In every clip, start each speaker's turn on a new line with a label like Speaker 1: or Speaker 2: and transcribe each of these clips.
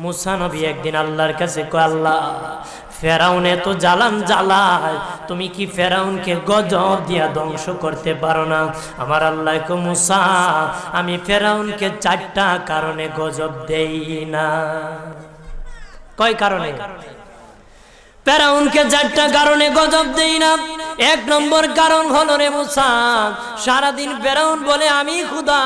Speaker 1: মুসা নবী একদিন আল্লাহর কাছে কয়, আল্লাহ ফেরাউন এত জ্বালান জ্বালায়, তুমি কি ফেরাউনকে গজব দিয়া ধ্বংস করতে পারো না? আমার আল্লাহ কয়, মুসা আমি ফেরাউনকে 4টা কারণে গজব দেই না। কয় কারণে? ফেরাউনকে 4টা কারণে গজব দেই না। 1 নম্বর কারণ হলো রে মুসা, সারাদিন ফেরাউন বলে আমি খোদা,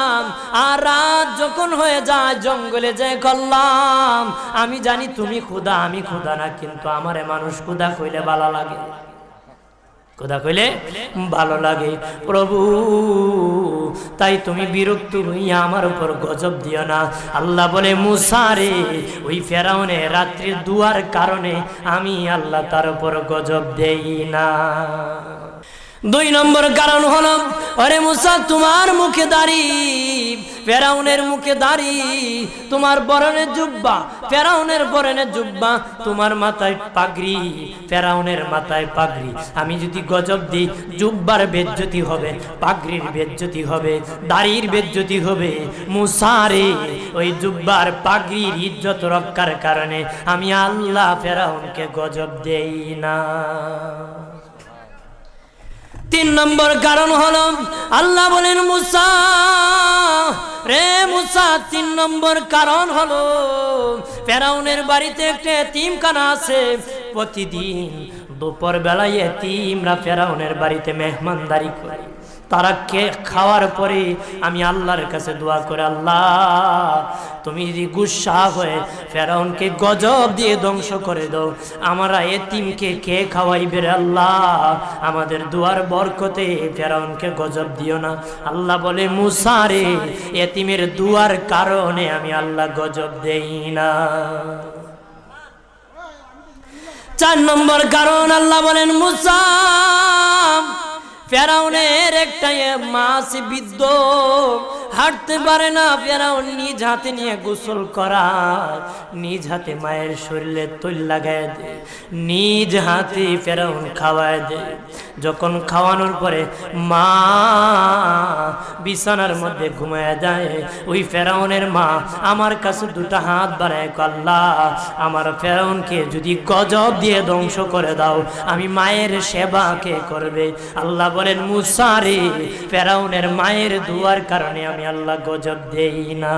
Speaker 1: আর রাত যখন হয়ে যায় জঙ্গলে যায় করলাম আমি জানি তুমি খোদা, আমি খোদা না, কিন্তু আমারে মানুষ খোদা কইলে ভালো লাগে, খোদা কইলে ভালো লাগে। প্রভু তাই তুমি বিরক্ত হইয়া আমার উপর গজব দিও না। আল্লাহ বলে, মুসা রে ওই ফেরাউনের রাত্রির দুয়ার কারণে আমি আল্লাহ তার উপর গজব দেই না। 2 নম্বর কারণ হলো, আরে মুসা তোমার মুখে দাড়ি, ফেরাউনের মুখে দাড়ি, তোমার পরনে জুব্বা, ফেরাউনের পরনে জুব্বা, তোমার মাথায় পাগড়ি, ফেরাউনের মাথায় পাগড়ি। আমি যদি গজব দিই জুব্বার বেজ্জতি হবে, পাগড়ির বেজ্জতি হবে, দাড়ির বেজ্জতি হবে। মুসা রে ওই জুব্বার পাগড়ির ইজ্জত রক্ষার কারণে আমি আল্লাহ ফেরাউনকে গজব দেই না। 3 নম্বর কারণ হলো, আল্লাহ বলেন মুসা রে মুসা 3 নম্বর কারণ হলো, ফেরাউনের বাড়িতে একটা এতিমখানা আছে, প্রতিদিন দুপুর বেলায় এতিমরা ফেরাউনের বাড়িতে মেহমানদারি করে। তারা খাওয়ার পরে আমি আল্লাহর কাছে দোয়া করে, আল্লাহ তুমি যদি গুসা হয়ে ফেরাউনকে গজব দিয়ে ধ্বংস করে দাও, আমরা এতিমকে কে খাওয়াইবে রে আল্লাহ, আমাদের দুয়ার বরকতে ফেরাউনকে গজব দিও না। আল্লাহ বলে, মুসা রে এতিমের দুয়ার কারণে আমি আল্লাহ গজব দেই না। 4 নম্বর কারণ, আল্লাহ বলেন মুসা ফেরাউনের একটা মাছ বিদ্ধ, হাঁটতে পারে না, ফেরাউন নিজ হাতে নিয়ে গোসল করায়, নিজ হাতে মায়ের শরীরে তৈল লাগায় দেয়, নিজ হাতে ফেরাউন খাওয়ায় দেয়। যখন খাওয়ানোর পরে মা বিছানার মধ্যে ঘুমায় যায়, ওই ফেরাউনের মা আমার কাছে 2টা হাত বাড়ায়, আল্লাহ আমার ফেরাউনকে যদি গজব দিয়ে ধ্বংস করে দাও, আমি মায়ের সেবা কে করবে? আল্লাহ বলেন, মুসা রে ফেরাউনের মায়ের দুয়ার কারণে আমি আল্লাহ গজব দেই না।